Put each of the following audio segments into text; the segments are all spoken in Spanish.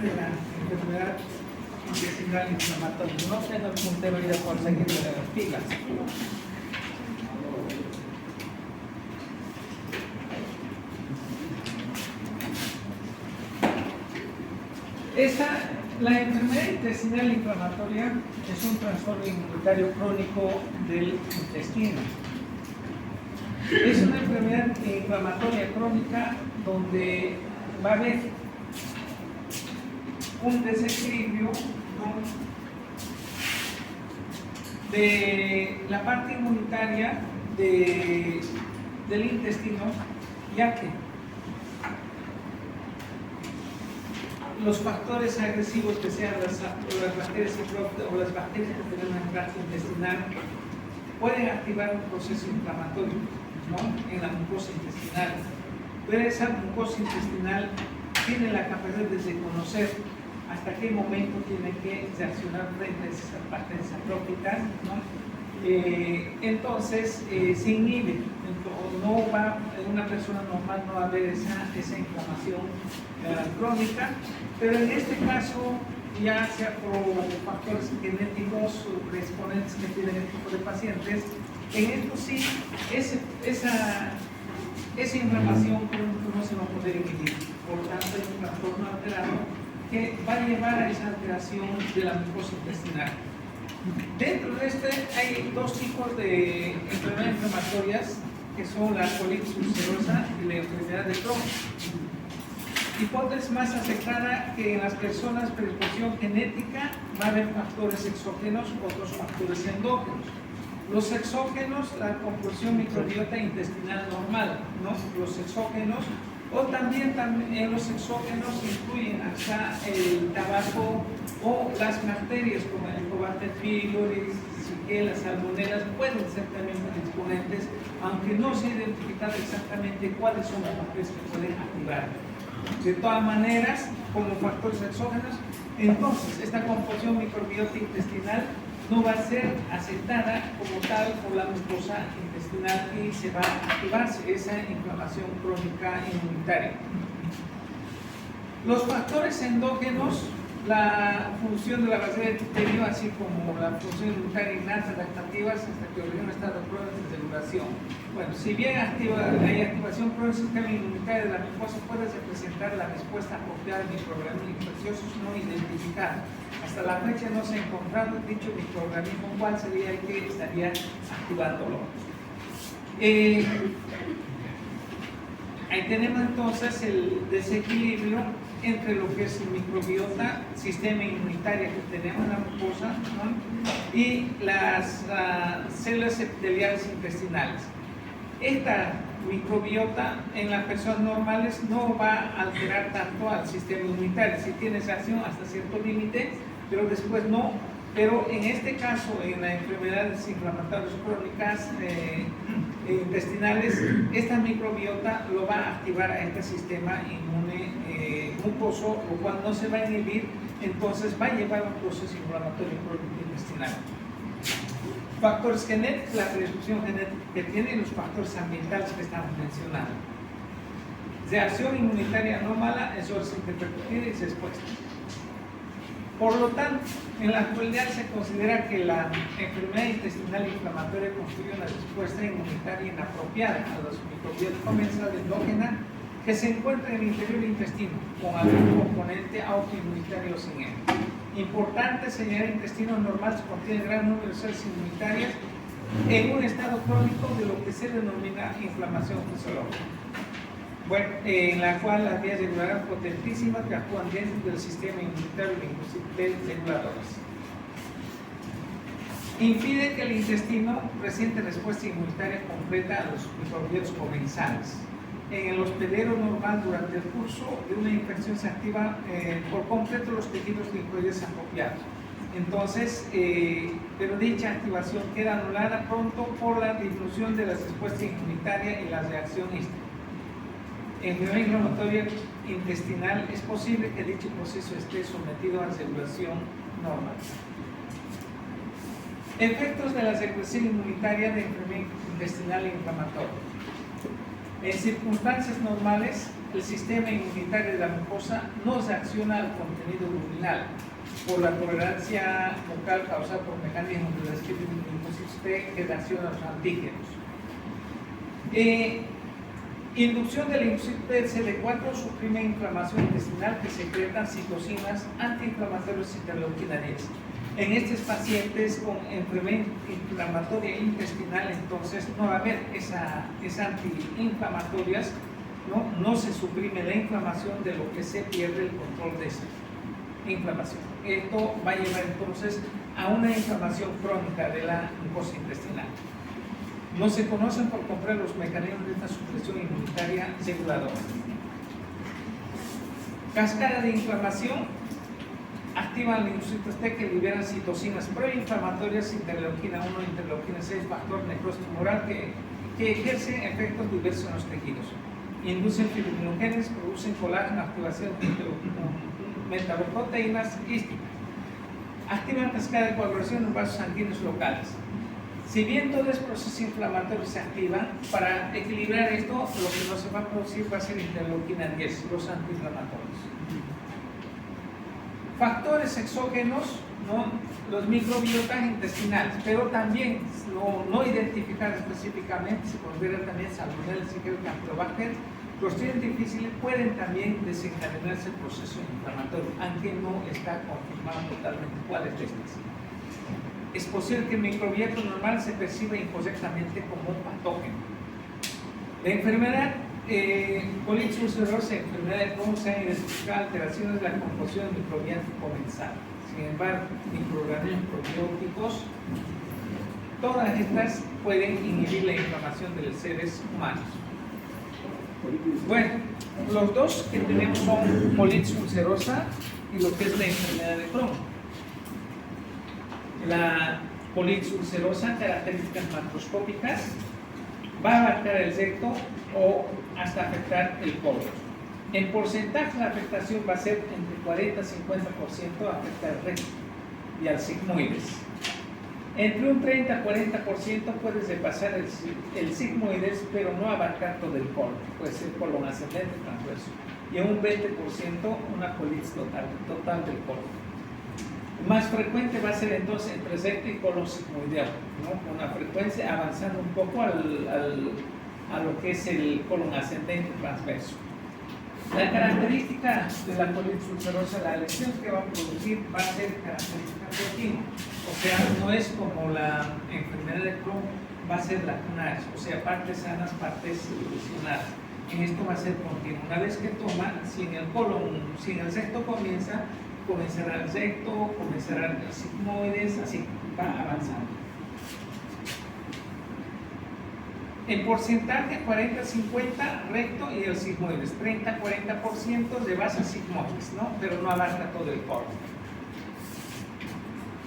de la enfermedad intestinal inflamatoria. No tengo el puntero ya por seguir las pilas. La enfermedad intestinal inflamatoria es un trastorno inmunitario crónico del intestino. Es una enfermedad inflamatoria crónica donde va a haber un desequilibrio, ¿no?, de la parte inmunitaria del intestino, ya que los factores agresivos que sean las bacterias o las bacterias que tenemos en el tracto intestinal pueden activar un proceso inflamatorio, ¿no?, en la mucosa intestinal. Pero esa mucosa intestinal tiene la capacidad de conocer hasta qué momento tiene que reaccionar frente a esas bacterias atróficas, ¿no? Entonces se inhibe. No va, en una persona normal no va a haber esa inflamación crónica, pero en este caso, ya sea por factores genéticos o predisponentes que tienen este tipo de pacientes, en esto sí, esa inflamación no se va a poder inhibir. Por lo tanto, es un trastorno alterado que va a llevar a esa alteración de la mucosa intestinal. Dentro de este hay dos tipos de enfermedades inflamatorias, que son la colitis ulcerosa y la enfermedad de Crohn. Hipótesis más aceptada que en las personas predisposición genética va a haber factores exógenos, otros factores endógenos. Los exógenos, la composición microbiota intestinal normal, ¿no? Los exógenos, o también los exógenos incluyen hasta el tabaco o las bacterias como el Helicobacter pylori, las salmonelas pueden ser también predisponentes, aunque no se ha identificado exactamente cuáles son las bacterias que pueden activar. De todas maneras, como factores exógenos, entonces esta composición microbiota intestinal no va a ser aceptada como tal por la mucosa intestinal y se va a activarse esa inflamación crónica inmunitaria. Los factores endógenos, la función de la bacteria epitelio, así como la función inmunitaria innata adaptativas hasta que origina estado de pruebas de celulación. Bueno, si bien hay activación por el sistema inmunitario de la mucosa, puede representar la respuesta apropiada de microorganismos infecciosos no identificados. Hasta la fecha no se ha encontrado dicho microorganismo cuál sería el que estaría activándolo. Ahí tenemos entonces el desequilibrio entre lo que es el microbiota, sistema inmunitario que tenemos en la mucosa, ¿no?, y las células epiteliales intestinales. Esta microbiota en las personas normales no va a alterar tanto al sistema inmunitario, si tiene reacción hasta cierto límite, pero después no. Pero en este caso, en las enfermedades inflamatorias crónicas intestinales, esta microbiota lo va a activar a este sistema inmune mucoso, lo cual no se va a inhibir, entonces va a llevar a un proceso inflamatorio crónico intestinal. Factores genéticos, la predisposición genética que tiene, y los factores ambientales que estamos mencionando. Reacción inmunitaria anómala, eso es interpretida y respuesta. Por lo tanto, en la actualidad se considera que la enfermedad intestinal inflamatoria constituye una respuesta inmunitaria inapropiada a los microbiota comensal endógena que se encuentra en el interior del intestino, con algún componente autoinmunitario o sin él. Importante señalar, el intestino normal contiene gran número de células inmunitarias en un estado crónico de lo que se denomina inflamación fisiológica. Bueno, en la cual las vías reguladoras potentísimas que actúan dentro del sistema inmunitario e inclusive reguladoras. Impide que el intestino presente respuesta inmunitaria completa a los microbiotas comensales. En el hospedero normal, durante el curso de una infección, se activa por completo los tejidos linfoides apropiados. Entonces, pero dicha activación queda anulada pronto por la disminución de la respuesta inmunitaria y la reacción hística. En enfermedad inflamatoria intestinal es posible que dicho proceso esté sometido a regulación normal. Efectos de la secreción inmunitaria de enfermedad intestinal inflamatoria. En circunstancias normales, el sistema inmunitario de la mucosa no reacciona al contenido luminal por la tolerancia local causada por mecanismos de la linfocitos T que reaccionan a los antígenos. Inducción del linfocito T CD4 suprime inflamación intestinal que secretan citocinas antiinflamatorias y interleuquina 10. En estos pacientes con enfermedad inflamatoria intestinal, entonces no va a haber esas antiinflamatorias, no se suprime la inflamación, de lo que se pierde el control de esa inflamación. Esto va a llevar entonces a una inflamación crónica de la mucosa intestinal. No se conocen por completo los mecanismos de esta supresión inmunitaria reguladora. Cascada de inflamación. Activan linfocitos T que liberan citocinas proinflamatorias, interleuquina 1, interleuquina 6, factor necrosis tumoral que ejercen efectos diversos en los tejidos. Inducen fibrinogénesis, producen colágeno, activación de metaloproteínas hísticas. Activan cascada de coagulación en vasos sanguíneos locales. Si bien todo el proceso inflamatorio se activa, para equilibrar esto, lo que no se va a producir va a ser interleuquina 10, los antiinflamatorios. Factores exógenos, los microbiotas intestinales, pero también no identificar específicamente, se considera también salmonella, campylobacter, Clostridium difficile pueden también desencadenarse el proceso inflamatorio, aunque no está confirmado totalmente cuál es la especie. Es posible que el microbiota normal se perciba incorrectamente como un patógeno. La enfermedad colitis ulcerosa, enfermedad de Crohn, se han identificado alteraciones de la composición microbiana comensal. Sin embargo, microorganismos probióticos, todas estas pueden inhibir la inflamación de los seres humanos. Bueno, los dos que tenemos son colitis ulcerosa y lo que es la enfermedad de Crohn. La colitis ulcerosa, características macroscópicas, va a abarcar el recto o hasta afectar el colon. En porcentaje, la afectación va a ser entre 40 y 50% afecta al recto y al sigmoides. Entre un 30 a 40% puede repasar el sigmoides, pero no abarcar todo el colon. Puede ser colon ascendente, transverso. Y un 20% una colitis total del colon. Más frecuente va a ser entonces entre recto y colon sigmoideo, con una frecuencia avanzando un poco a lo que es el colon ascendente transverso. La característica de la colitis ulcerosa, la lesión que va a producir va a ser característica continua, o sea, no es como la enfermedad de Crohn, va a ser lacunares, o sea, partes sanas, partes lesionadas. En esto va a ser continuo. Una vez que toma, si en el recto comenzará el recto, comenzará el sigmoides, así va avanzando. En porcentaje 40-50 recto y el sigmoides, 30-40% de base sigmoides, pero no abarca todo el colon.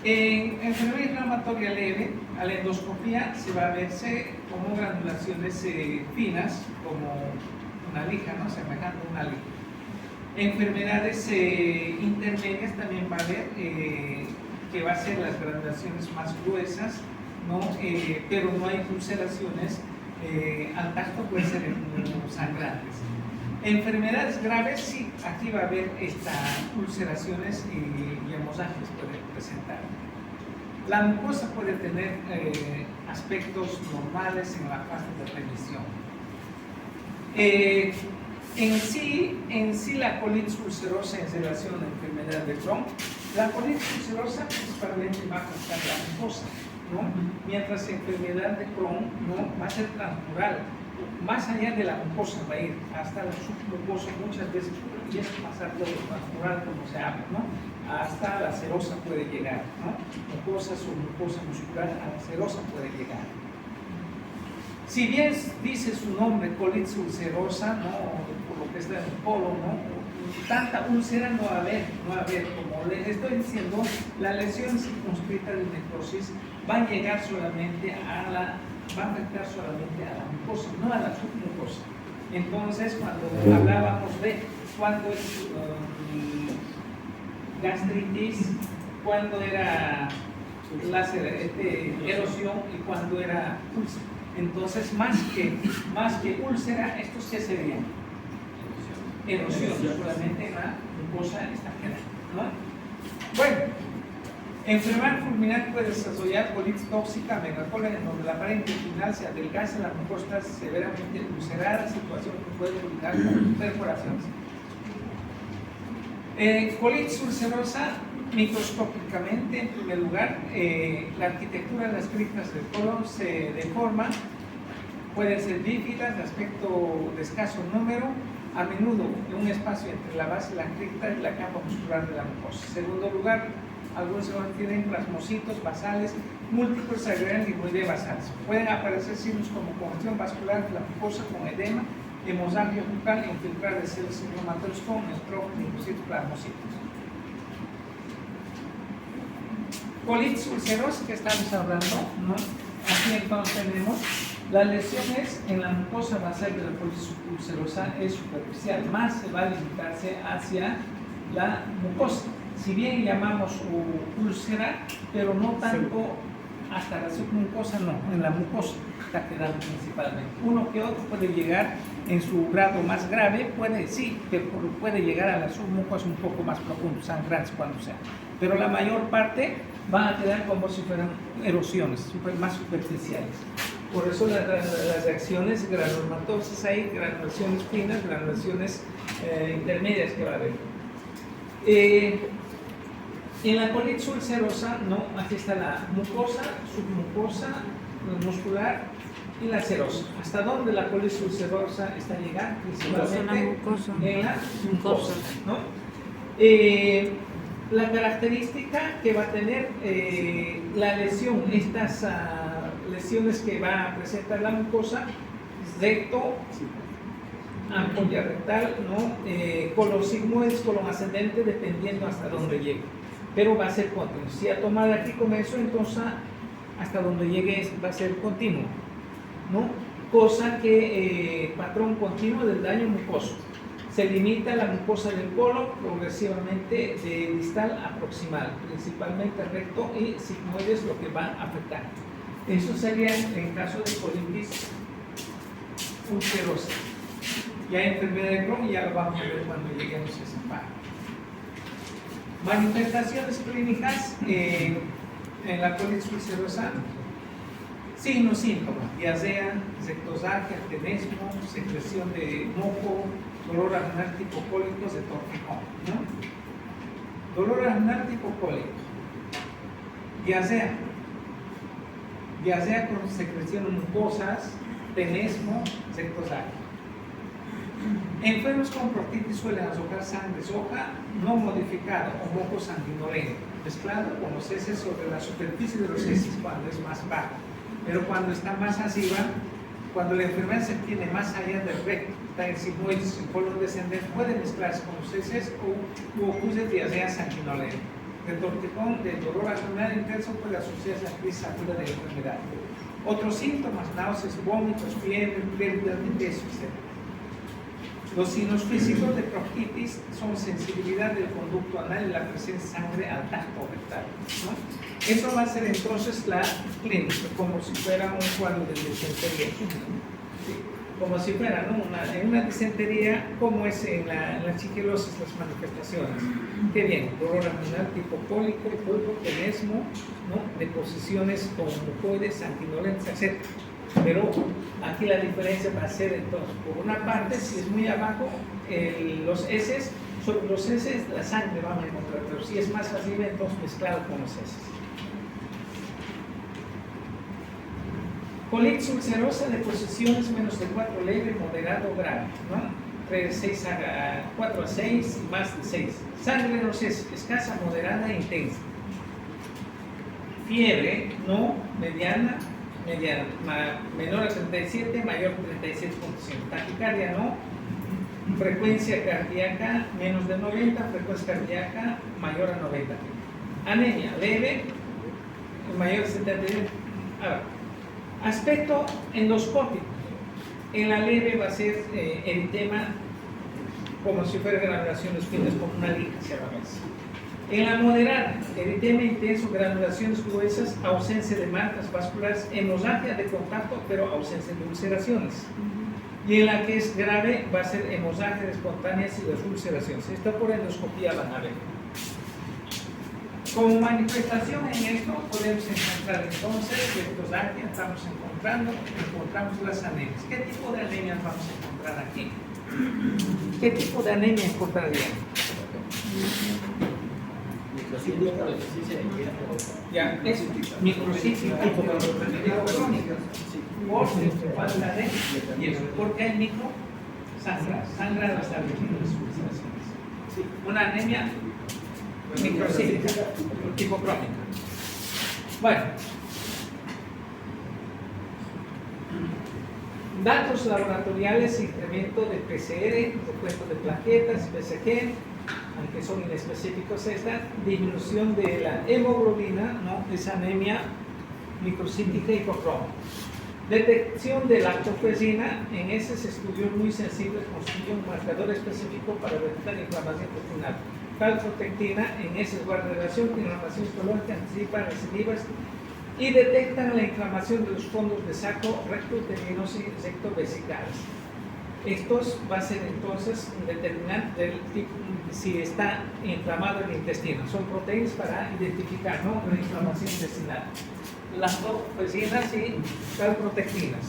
En enfermedad inflamatoria leve, a la endoscopía se va a verse como granulaciones finas, como una lija, semejante a una lija. Enfermedades intermedias también va a haber que va a ser las granulaciones más gruesas, pero no hay ulceraciones al tacto, puede ser sangrantes. Enfermedades graves, sí, aquí va a haber ulceraciones y hemorragias pueden presentar. La mucosa puede tener aspectos normales en la fase de remisión. En sí la colitis ulcerosa en relación a la enfermedad de Crohn, la colitis ulcerosa principalmente va a afectar la mucosa, mientras la enfermedad de Crohn va a ser transmural, más allá de la mucosa va a ir hasta la submucosa muchas veces, y es pasar todo lo transmural como se habla, hasta la serosa puede llegar, mucosa, submucosa muscular, a la serosa puede llegar. Si bien dice su nombre, colitis ulcerosa, por lo que está en el colon, tanta úlcera no va a haber, como les estoy diciendo, la lesión circunscrita de necrosis va a llegar solamente va a afectar solamente a la mucosa, no a la submucosa. Entonces, cuando hablábamos de cuándo es gastritis, cuándo era erosión y cuándo era úlcera. Entonces, más que úlcera, ¿estos qué serían? erosión, solamente en la mucosa estaqueral, ¿no? Bueno, enfermedad fulminante puede desarrollar colitis tóxica megacola, en donde la pared intestinal se adelgaza, la mucosa está severamente ulcerada, situación que puede culminar con perforaciones. Colitis ulcerosa, microscópicamente, en primer lugar, la arquitectura de las criptas del colon se deforma, pueden ser bífidas, de aspecto de escaso número, a menudo un espacio entre la base de la cripta y la capa muscular de la mucosa. En segundo lugar, algunos tienen plasmocitos basales, múltiples agregan limoide basales. Pueden aparecer signos como congestión vascular de la mucosa con edema, hemorragia bucal, infiltrada de células inflamatorias con estrógenos, linfocitos, plasmocitos. Colitis ulcerosa que estamos hablando, ¿no? Aquí entonces tenemos las lesiones en la mucosa basal de la colitis ulcerosa es superficial, más se va a limitarse hacia la mucosa. Si bien llamamos úlcera, pero no tanto hasta la submucosa, no, en la mucosa está quedando principalmente. Uno que otro puede llegar en su grado más grave, puede sí, pero puede llegar a la submucosa un poco más profundo, sangrantes cuando sea. Pero la mayor parte van a quedar como si fueran erosiones más superficiales. Por eso las reacciones granulomatosas hay granulaciones finas, granulaciones intermedias que va a haber. En la colitis ulcerosa, no, aquí está la mucosa, submucosa, muscular y la serosa. ¿Hasta dónde la colitis ulcerosa está llegando? Principalmente en la mucosa, ¿no? La característica que va a tener la lesión, estas lesiones que va a presentar la mucosa, recto, ampolla rectal, ¿no? Colon sigmoides, colon ascendente, dependiendo hasta dónde llegue. Pero va a ser continuo. Si ha tomado aquí comenzó, entonces hasta donde llegue va a ser continuo, ¿no? Cosa que patrón continuo del daño mucoso. Se limita la mucosa del colon progresivamente de distal a proximal, principalmente recto y sigmoides lo que va a afectar. Eso sería en caso de colitis ulcerosa. Ya enfermedad de Crohn ya lo vamos a ver cuando lleguemos a esa parte. Manifestaciones clínicas en la colitis ulcerosa. Signos, síntomas: diarrea, rectosagia, tenesmo, secreción de moco, dolor anal tipo cólicos de torticón, ¿no? Dolor anal tipo cólico, diarrea con secreción de mucosas, tenesmo, rectosagia. Enfermos con proctitis suelen arrojar sangre roja no modificada o moco sanguinolento, mezclado con los heces sobre la superficie de los heces cuando es más bajo. Pero cuando está más arriba, cuando la enfermedad se tiene más allá del recto, está en sigmoides, en colon descendente, puede mezclarse con los heces o ocurre diarrea sanguinolenta. El torticón del dolor abdominal intenso puede asociarse a la crisis aguda de la enfermedad. Otros síntomas: náuseas, vómitos, fiebre, pérdida de peso, etc. Los signos físicos de proctitis son sensibilidad del conducto anal y la presencia de sangre al tacto rectal, ¿no? Eso va a ser entonces la clínica, como si fuera un cuadro de disentería, ¿sí? Como si fuera, ¿no? En una disentería, como es en la chiquilosis las manifestaciones. Qué bien, dolor abdominal tipo cólico, pulpo, tenesmo, ¿no? Deposiciones con mucoides, sanguinolentas, etc. Pero aquí la diferencia va a ser entonces, por una parte, si es muy abajo, los heces, sobre los heces la sangre vamos a encontrar, pero si es más arriba, entonces mezclado con los heces. Colitis ulcerosa de posiciones menos de 4 leve, moderado, grave, ¿no? 4 a 6 y más de 6. Sangre en los heces, escasa, moderada e intensa. Fiebre, no, mediana, menor a 37, mayor a 37.5. Taquicardia, no. Frecuencia cardíaca menos de 90, frecuencia cardíaca mayor a 90. Anemia leve, mayor a 70. Ahora, aspecto endoscópico. En la leve va a ser eritema como si fuera granulaciones finas, como una lija hacia la mesa. En la moderada, eritema intenso, granulaciones gruesas, ausencia de marcas vasculares, hemorragia de contacto, pero ausencia de ulceraciones. Y en la que es grave va a ser hemorragias espontáneas y las ulceraciones. Esto por endoscopía van a ver. Como manifestación en esto podemos encontrar entonces estos aquí estamos encontramos las anemias. ¿Qué tipo de anemias vamos a encontrar aquí? ¿Qué tipo de anemia encontraríamos? Ya, es microcítica hipocrónica. Por falta de hierro. Porque hay micro sangra de las ulceraciones. Una anemia microcítica hipocrónica. Bueno, datos laboratoriales: incremento de PCR, repuesto de plaquetas, PSG, aunque son inespecíficos esta, disminución de la hemoglobina, ¿no? Esa anemia microcítica hipocrómica. Detección de lactofresina: en esos estudios muy sensibles constituye un marcador específico para detectar inflamación intestinal. Calprotectina: en ese guarda relación con inflamación histológica, anticipa recidivas y detectan la inflamación de los fondos de saco, recto-uterinos y rectovesicales. Estos va a ser entonces un determinante del tipo, si está inflamado el intestino. Son proteínas para identificar, ¿no?, la inflamación intestinal. Lactofresinas y calprotectinas.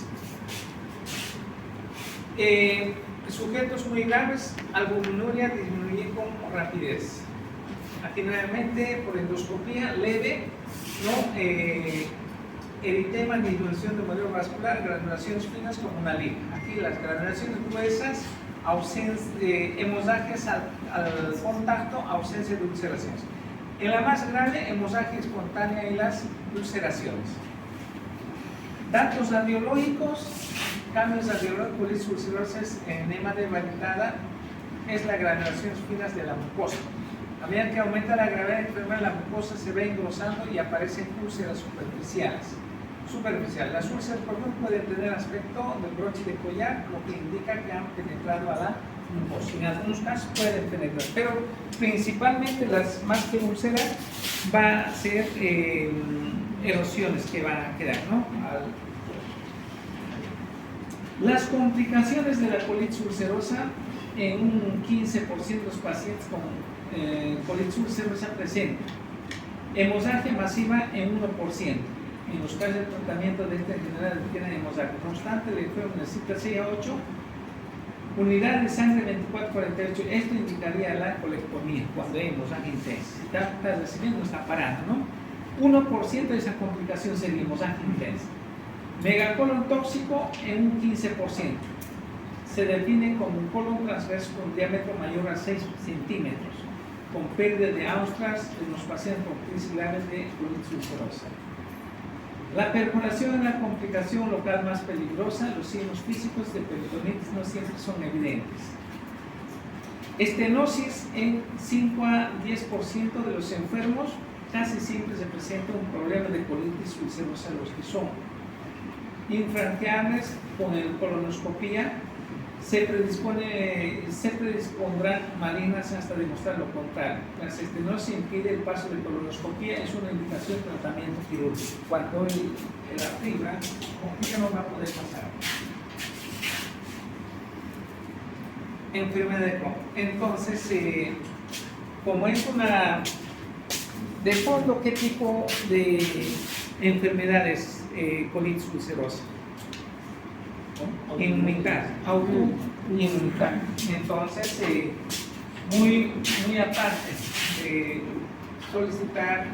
Sujetos muy graves, albuminuria disminuye con rapidez. Aquí nuevamente por endoscopía leve, ¿no? Eritema, disminución de modelo vascular, granulaciones finas como una liga. Aquí las granulaciones gruesas, hemorragias al contacto, ausencia de ulceraciones. En la más grave, hemorragia espontánea y las ulceraciones. Datos radiológicos: cambios radiológicos, colitis ulcerosa, enema de variedad, es la granulaciones finas de la mucosa. A medida que aumenta la gravedad de la enfermedad, la mucosa se va engrosando y aparecen úlceras superficiales. Las úlceras, por ejemplo, pueden tener aspecto de broche de collar, lo que indica que han penetrado a la mucosa. En algunos casos pueden penetrar, pero principalmente las más que úlceras va a ser erosiones que van a quedar, ¿no? Las complicaciones de la colitis ulcerosa: en un 15% de los pacientes con colitis ulcerosa presenta hemorragia masiva en 1%. En los casos de tratamiento de esta enfermedad tienen hemorragia constante, el enfermo necesita 6 a 8 unidades de sangre 24-48. Esto indicaría la colectomía cuando hay hemorragia intensa. Si está recibiendo, está parada, ¿no? 1% de esa complicación sería hemorragia intensa. Megacolon tóxico en un 15%. Se define como un colon transverso con diámetro mayor a 6 centímetros, con pérdida de austras en los pacientes con crisis graves de colitis ulcerosa. La perforación es la complicación local más peligrosa. Los signos físicos de peritonitis no siempre son evidentes. Estenosis: en 5 a 10% de los enfermos casi siempre se presenta un problema de colitis ulcerosa, los que son infranqueables con el colonoscopía. Se predispondrán malignas hasta demostrar lo contrario. La estenosis impide el paso de colonoscopía, es una indicación de tratamiento quirúrgico. Cuando la fibra ya no va a poder pasar. Enfermedad de Crohn. Entonces, como es una de fondo, ¿qué tipo de enfermedades colitis ulcerosa? Inmunitaria, autoinmunitaria. Entonces, muy aparte de solicitar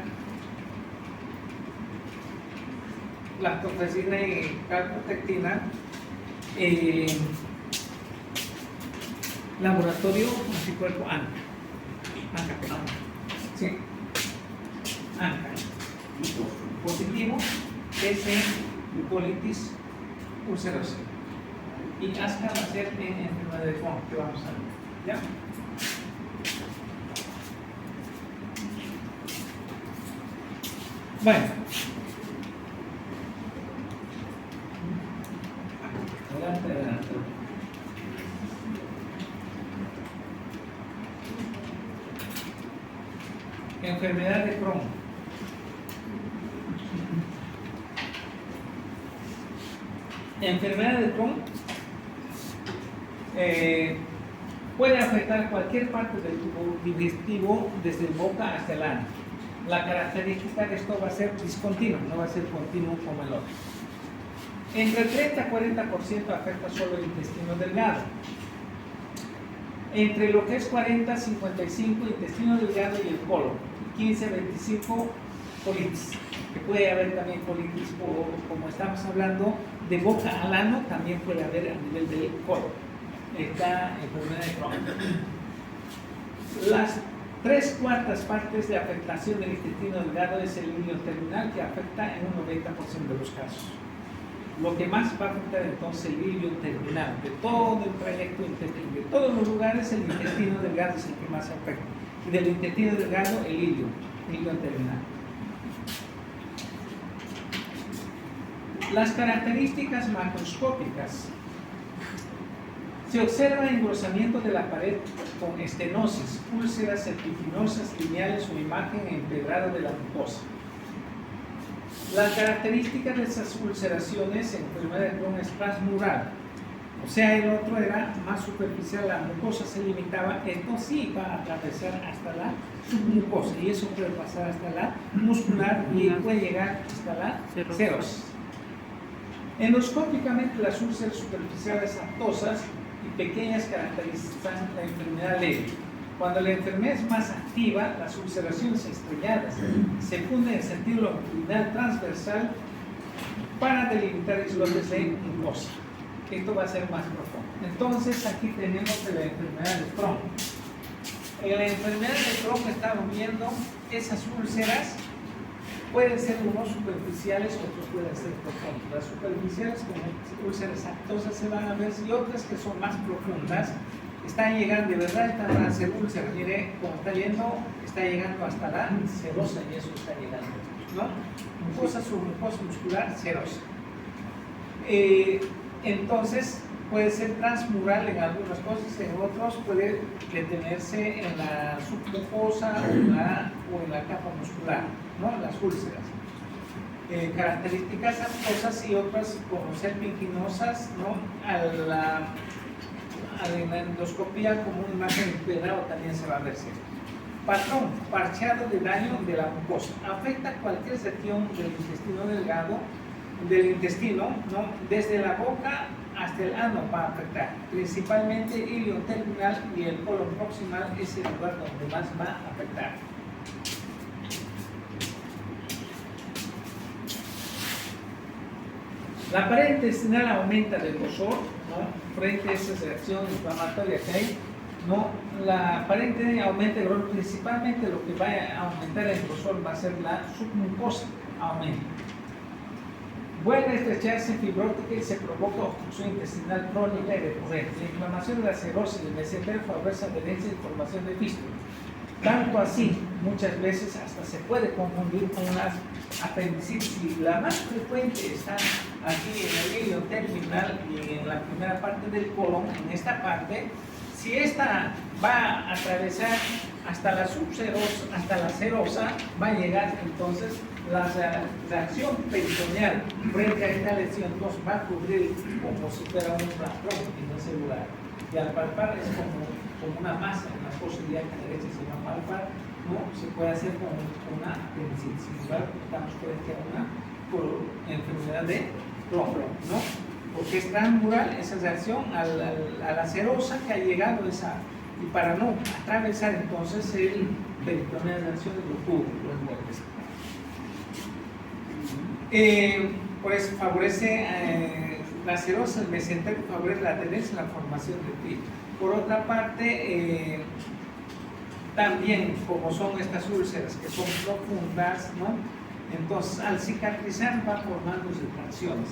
lactofresina y calprotectina, laboratorio anticuerpo ANCA. Sí, ANCA. Positivo es en colitis ulcerosa. Y ASCA va a ser en enfermedad de Crohn, que vamos a ver. ¿Ya? Bueno. Adelante. Enfermedad de Crohn. Enfermedad de Crohn Puede afectar cualquier parte del tubo digestivo desde el boca hasta el ano. La característica de esto va a ser discontinuo, no va a ser continuo como el otro. Entre el 30 a 40% afecta solo el intestino delgado. Entre lo que es 40 a 55, intestino delgado y el colon. 15 a 25, colitis. Que puede haber también colitis, como estamos hablando, de boca al ano, también puede haber a nivel del colon. Esta enfermedad de Crohn. Las 3/4 partes de afectación del intestino delgado es el ileo terminal, que afecta en un 90% de los casos. Lo que más va a afectar entonces el ileo terminal, de todo el trayecto intestinal, de todos los lugares el intestino delgado es el que más afecta. Y del intestino delgado el ileo terminal. Las características macroscópicas. Se observa engrosamiento de la pared con estenosis, úlceras serpiginosas, lineales o imagen empedrada de la mucosa. Las características de esas ulceraciones en enfermedad de Crohn es transmural. O sea, el otro era más superficial, la mucosa se limitaba, esto sí va a atravesar hasta la submucosa y eso puede pasar hasta la muscular y puede llegar hasta la serosis. Endoscópicamente, las úlceras superficiales aftosas y pequeñas caracterizan la enfermedad leve. Cuando la enfermedad es más activa, las ulceraciones estrelladas se funden en sentido longitudinal transversal para delimitar islotes de mucosa. Esto va a ser más profundo. Entonces, aquí tenemos la enfermedad de Crohn. En la enfermedad de Crohn estamos viendo esas úlceras. Pueden ser unos superficiales, otros pueden ser profundos. Las superficiales, como úlceras aftosas, se van a ver, y otras que son más profundas, están llegando, de verdad están a ser úlceras. Mire, como está viendo, está llegando hasta la serosa y eso está llegando, ¿no? Mucosa submucosa muscular, serosa. Entonces, puede ser transmural en algunas cosas, en otros puede detenerse en la submucosa o en la capa muscular, ¿no? Las úlceras. Características aftosas y otras como serpiginosas, ¿no? A la endoscopía como una imagen empedrada también se va a ver. Patrón, parcheado de daño de la mucosa. Afecta cualquier sección del intestino delgado, del intestino, ¿no? Desde la boca hasta el ano va a afectar. Principalmente el ilio terminal y el colon proximal es el lugar donde más va a afectar. La pared intestinal aumenta de grosor, ¿no? Frente a esa reacción inflamatoria que hay, ¿no? La pared intestinal aumenta de grosor, principalmente lo que va a aumentar el grosor va a ser la submucosa, aumenta. Vuelve a estrecharse fibrótica y se provoca obstrucción intestinal crónica y recurrente. La inflamación de la serosis del mesentero favorece adherencia y formación de fístula. Tanto así, muchas veces hasta se puede confundir con una apendicitis. Y la más frecuente está aquí en el ilio terminal y en la primera parte del colon, en esta parte. Si esta va a atravesar hasta la subserosa, hasta la serosa, va a llegar entonces la reacción peritoneal frente a esta lesión, nos va a cubrir como si fuera un rastrón en ese lugar. Y al palpar es como una masa en la fosa ilíaca derecha, se llama palpar, ¿no? Se puede hacer con una apendicitis. Sin embargo, estamos frente a una enfermedad de Crohn, ¿no? Porque es transmural esa reacción a la serosa que ha llegado y para no atravesar entonces el peritoneal de reacción lo cubre, lo envuelve. Pues favorece la serosa, el mesentero favorece la adherencia y la formación de fibra. Por otra parte, también como son estas úlceras que son profundas, ¿no? Entonces al cicatrizar va formando retracciones.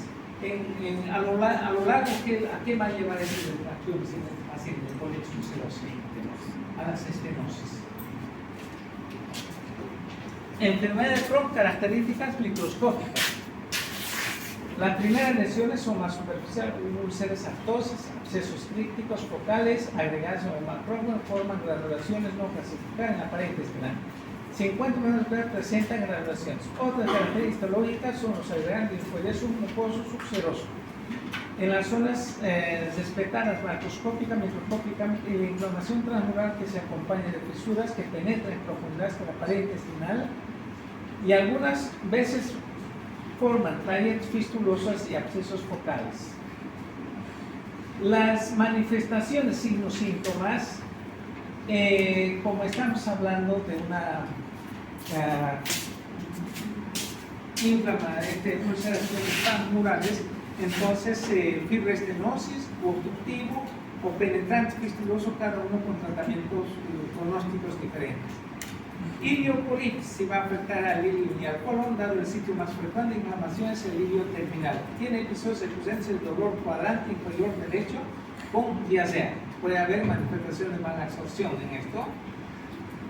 A lo largo, ¿a qué va a llevar esas retracciones en el paciente con ulcerosis? A las estenosis. Enfermedad de Crohn, características microscópicas. Las primeras lesiones son más superficiales, úlceras aftosas, abscesos crípticos, focales, agregados en el macrófono, forman granulaciones no clasificadas en la pared intestinal. 50% presentan granulaciones. Otras características histológicas son los agregados linfoides submucosos subserosos. En las zonas respetadas macroscópica, microscópica, la inflamación transmural que se acompaña de fisuras que penetran en profundidad hasta la pared intestinal y algunas veces forman trayectos fistulosas y abscesos focales. Las manifestaciones, signos, síntomas, como estamos hablando de una ulceraciones transmurales, entonces fibroestenosis o obstructivo o penetrante fistuloso, cada uno con tratamientos pronósticos diferentes. Iliocolitis se va a afectar al ilio y al colon, dado el sitio más frecuente de inflamación es el ilio terminal. Tiene episodios de presencia del dolor cuadrante inferior derecho con diarrea. Puede haber manifestación de mala absorción en esto.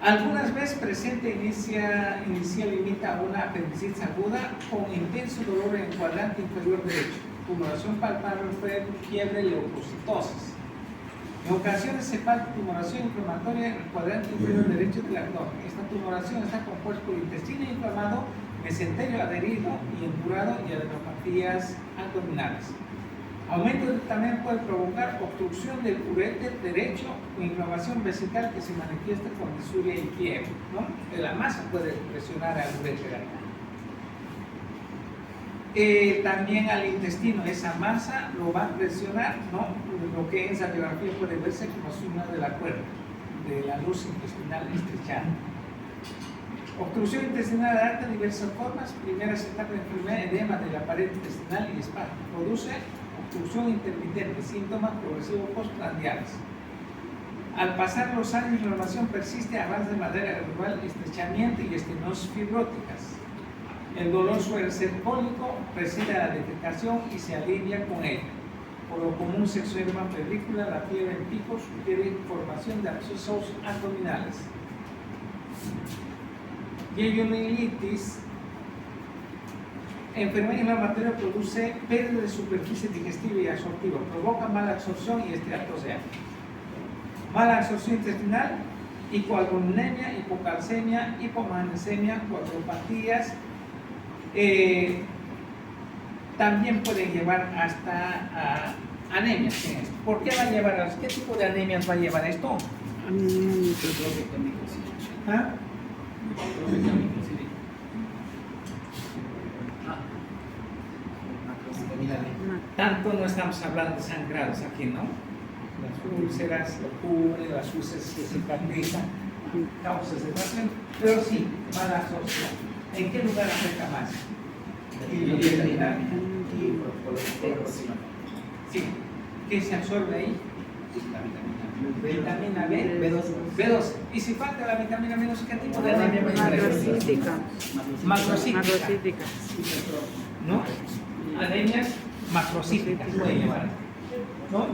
Algunas veces presente inicia limita a una apendicitis aguda con intenso dolor en el cuadrante inferior derecho, tumoración palpable, fiebre, leucocitosis. En ocasiones se palpa tumoración inflamatoria en el cuadrante inferior derecho del abdomen. Esta tumoración está compuesta por intestino inflamado, mesenterio adherido y empurado y adenopatías abdominales. Aumento del tamaño puede provocar obstrucción del uréter derecho o inflamación vesical que se manifiesta con disuria y fiebre, ¿no? La masa puede presionar al uréter. También al intestino, esa masa lo va a presionar, ¿no? Lo que en radiografía puede verse como suma de la cuerda, de la luz intestinal estrechada. Obstrucción intestinal adapta diversas formas. Primera se trata de enfermedad, edema de la pared intestinal y espasmo. Produce obstrucción intermitente, síntomas progresivos postprandiales. Al pasar los años, la inflamación persiste a base de manera gradual, estrechamiento y estenosis fibróticas. El dolor suele ser cólico, preside la defecación y se alivia con ella. Por lo común se observa febrícula, la fiebre en picos, sugiere formación de abscesos abdominales. Yeyomielitis, enfermedad inflamatoria, produce pérdida de superficie digestiva y absortiva, provoca mala absorción y esteatosea. Mala absorción intestinal, hipoalbuminemia, hipocalcemia, hipomagnesemia, cuadropatías. También pueden llevar hasta anemia. ¿Por qué va a llevar? ¿Qué tipo de anemias va a llevar esto? ¿Ah? Tanto no estamos hablando de sangrados aquí, ¿no? Las úlceras, las úlceras que cicatrizan, causas de pasión, pero sí, mala absorción. ¿En qué lugar afecta más? Sí. ¿Qué se absorbe ahí? Vitamina B, B12. Y si falta la vitamina B12, ¿qué tipo de anemia va a llevar? Macrocítica. ¿No? Anemias macrocíticas puede llevar, ¿no?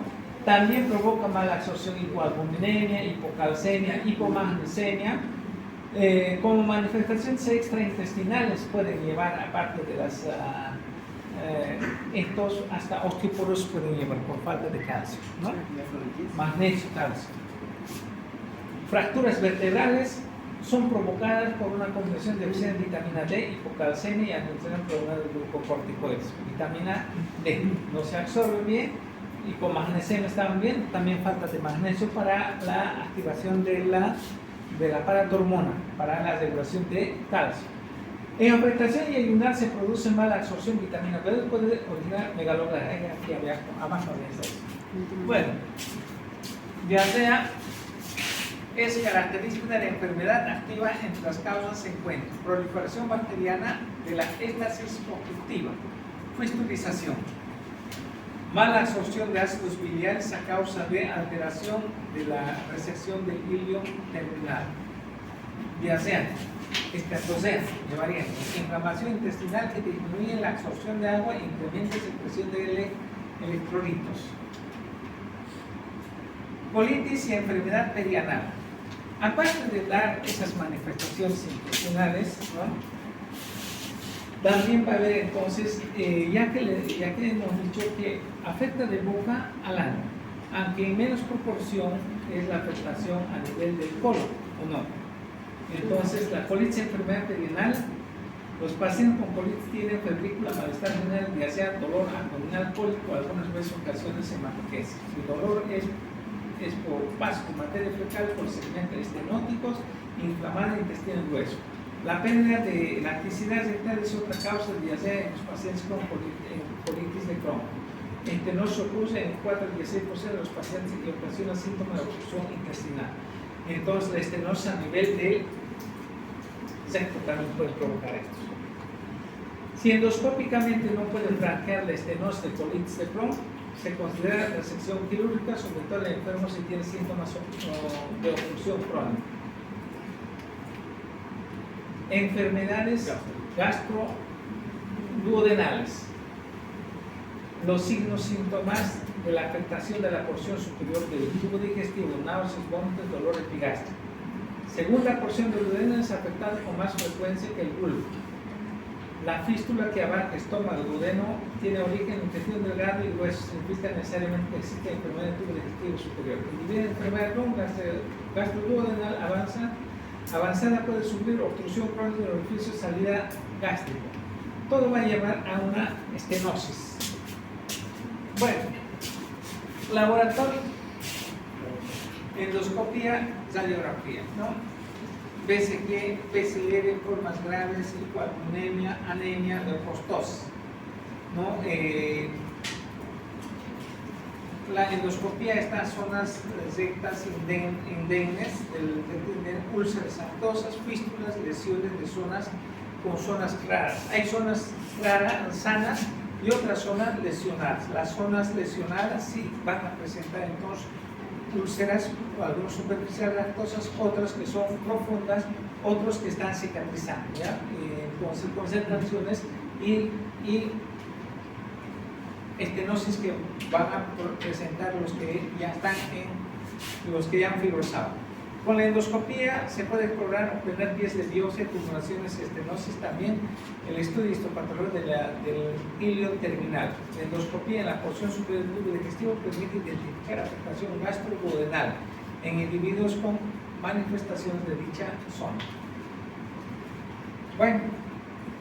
También provoca mala absorción, hipoalbuminemia, hipocalcemia, hipomagnesemia. Como manifestaciones extraintestinales pueden llevar, aparte de las estos, hasta osteoporosis pueden llevar por falta de calcio, ¿no? Magnesio, calcio. Fracturas vertebrales son provocadas por una combinación de deficiencia de vitamina D, hipocalcemia y administración prolongada de glucocorticoides. Vitamina D no se absorbe bien, hipomagnesemia también falta de magnesio para la activación de la paratormona, para la regulación de calcio. En afectación y ayunar se produce mala absorción de vitamina B, puede originar megaloglasia. Aquí abajo de eso. Bueno, diarrea es característica de la enfermedad activa. Entre las causas se encuentran proliferación bacteriana de la éstasis obstructiva, fistulización, mala absorción de ácidos biliares a causa de alteración de la recepción del ilio terminal, diarrea, esteatosea, llevaría inflamación intestinal que disminuye la absorción de agua e incrementa la secreción de electrolitos. Colitis y enfermedad perianal. Aparte de dar esas manifestaciones intestinales, ¿no? También va a haber entonces, ya que hemos dicho que afecta de boca al ano, aunque en menos proporción es la afectación a nivel del colon, ¿o no? Entonces, la colitis, enfermedad perianal, Los pacientes con colitis tienen febrícula, malestar general, diarrea, dolor abdominal, cólico, algunas veces ocasiones hematoquesis. El dolor es por paso de materia fecal, por segmentos estenóticos, inflamada intestino grueso. La pérdida de lacticidad rectal es otra causa de diarrea en los pacientes con colitis de Crohn. El estenosis ocurre en 4 al 16% de los pacientes y ocasiona síntomas de obstrucción intestinal. Entonces, la estenosis a nivel del recto también puede provocar esto. Si endoscópicamente no puede franquear la estenosis de colitis de Crohn, se considera resección quirúrgica, sobre todo en el enfermo si tiene síntomas de obstrucción crónica. Enfermedades gastroduodenales. Los signos síntomas de la afectación de la porción superior del tubo digestivo, náuseas, vómitos, dolor epigástrico. Según la porción del duodeno es afectada con más frecuencia que el bulbo. La fístula que abarca estómago duodeno tiene origen en el intestino delgado y hueso, significa necesariamente que existe enfermedad del tubo digestivo superior. Individuo de enfermedad gastroduodenal avanzada puede sufrir obstrucción crónica del orificio de salida gástrico. Todo va a llevar a una estenosis. Bueno, laboratorio, endoscopía, radiografía, ¿no? BCG, PCR, formas graves, hipoalbuminemia, anemia, leucostosis, ¿no? La endoscopía, estas zonas rectas indemnes, úlceras actosas, fístulas, lesiones de zonas con zonas claras. Hay zonas claras, sanas, y otras zonas lesionadas. Las zonas lesionadas sí van a presentar entonces úlceras o algunas superficiales lactosas, otras que son profundas, otros que están cicatrizando, ¿ya? Entonces, concentraciones y estenosis que van a presentar los que ya están los que ya han fibrosado. Con la endoscopía se puede explorar obtener pies de biopsia, tumulaciones y estenosis, también el estudio histopatológico del hilio terminal. La endoscopía en la porción superior del tubo digestivo permite identificar afectación gastroduodenal en individuos con manifestaciones de dicha zona. Bueno,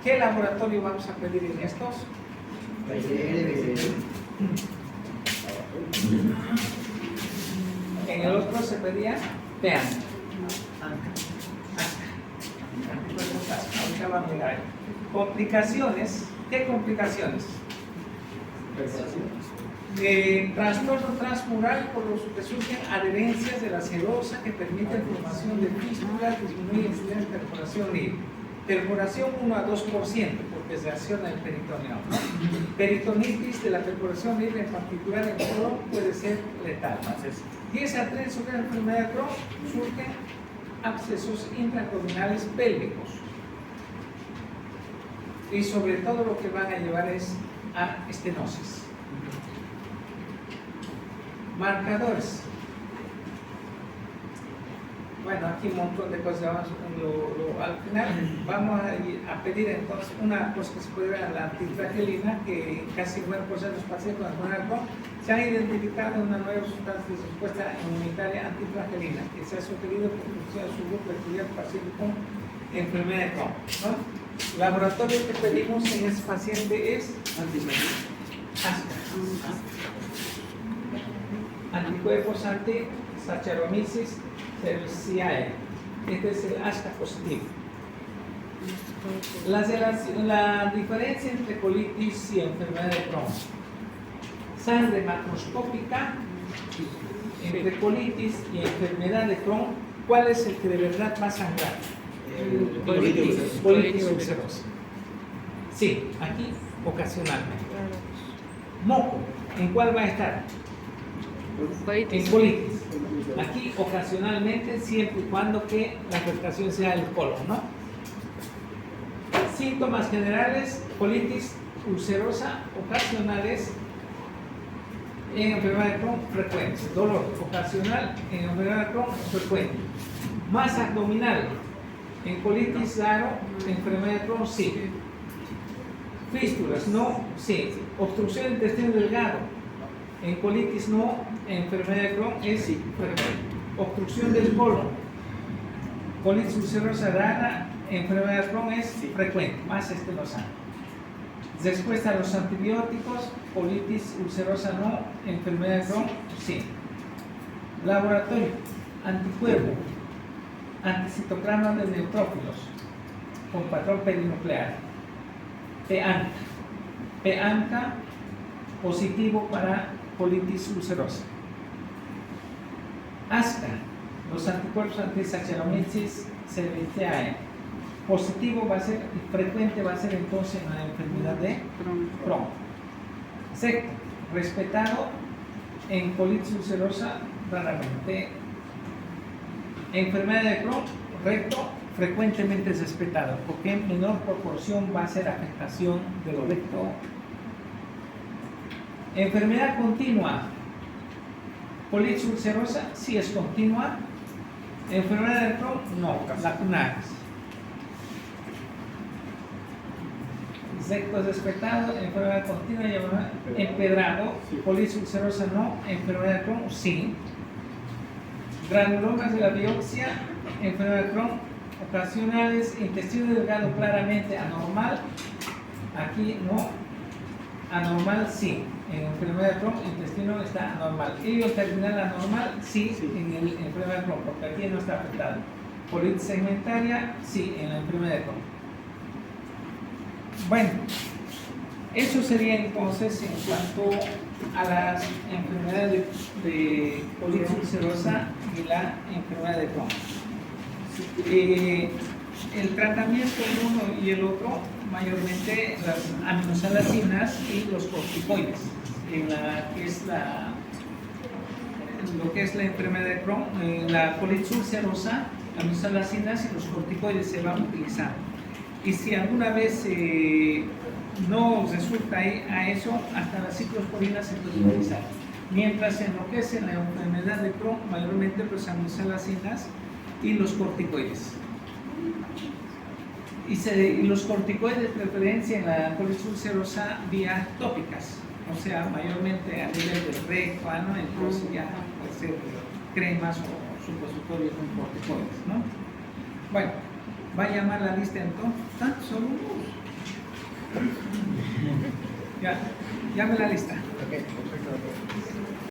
¿qué laboratorio vamos a pedir en estos? En el otro se pedía vean. Ahorita vamos a mirar. Complicaciones. ¿Qué complicaciones? Trastorno transmural por los que surgen adherencias de la serosa que permiten formación de fístulas, disminuye la incidencia de perforación libre. Perforación 1 a 2% porque se acciona el peritoneo, ¿no? Peritonitis de la perforación libre, en particular en colon, puede ser letal. 10 a 3 sobre la enfermedad de Crohn surgen abscesos intraabdominales pélvicos. Y sobre todo lo que van a llevar es a estenosis. Marcadores. Bueno, aquí un montón de cosas. Al final vamos a pedir entonces una cosa que se puede ver, la antiflagelina, que casi 9% de los pacientes con enfermedad de Crohn se han identificado una nueva sustancia de respuesta inmunitaria antiflagelina que se ha sugerido por función de su grupo de estudiar pacientes con enfermedad de Crohn, ¿no? Laboratorio que pedimos en este paciente es anticuerpos anti-Saccharomyces cerevisiae. Este es el ASCA positivo. La diferencia entre colitis y enfermedad de Crohn. Sangre macroscópica entre colitis y enfermedad de Crohn. ¿Cuál es el que de verdad va a sangrar? Colitis ulcerosa. Sí, aquí ocasionalmente. Moco, ¿en cuál va a estar? En colitis. Aquí ocasionalmente, siempre y cuando que la afectación sea el colon, ¿no? Síntomas generales: colitis ulcerosa ocasionales en enfermedad de Crohn frecuente, dolor ocasional en enfermedad de Crohn frecuente, masa abdominal en colitis raro, en enfermedad de Crohn sí, fístulas no, sí, obstrucción del intestino delgado en colitis no, en enfermedad de Crohn es frecuente, obstrucción del colon, colitis ulcerosa rara enfermedad de Crohn es frecuente, más este los años. Respuesta a los antibióticos, colitis ulcerosa no, enfermedad de Crohn sí. Laboratorio, anticuerpo, anticitoclama de neutrófilos con patrón perinuclear. PANCA positivo para colitis ulcerosa. ASCA, los anticuerpos anti-Saccharomyces cerevisiae. Positivo va a ser, y frecuente va a ser entonces la enfermedad de Crohn. Sexto, respetado en colitis ulcerosa raramente. Enfermedad de Crohn, recto, frecuentemente es respetado, porque en menor proporción va a ser afectación del recto. Enfermedad continua, colitis ulcerosa, sí es continua. Enfermedad de Crohn, no, lacunares. Recto es respetado, enfermedad continua llamada empedrado, colitis ulcerosa no, enfermedad de Crohn sí. Granulomas de la biopsia, enfermedad de Crohn ocasionales, intestino delgado claramente anormal, aquí no, anormal sí, en enfermedad de Crohn el intestino está anormal, hilo terminal anormal sí, en el enfermedad de Crohn, porque aquí no está afectado. Colitis segmentaria sí, en la enfermedad de Crohn. Bueno, eso sería entonces en cuanto a las enfermedades de colitis ulcerosa y la enfermedad de Crohn. El tratamiento de uno y el otro, mayormente las aminosalicinas y los corticoides, en lo que es la enfermedad de Crohn, la colitis ulcerosa, aminosalicinas y los corticoides se van utilizando. Y si alguna vez no resulta a eso, hasta las ciclosporinas se pueden utilizar. Mientras en lo que es en la enfermedad de Crohn, mayormente los aminosalicinas y los corticoides. Y los corticoides de preferencia en la colitis ulcerosa vía tópicas, o sea, mayormente a nivel del recto, ¿no? Entonces ya puede ser cremas o supositorios con corticoides, ¿no? Bueno, va a llamar la lista entonces, tantos alumnos. Ya, llame la lista. Ok, perfecto.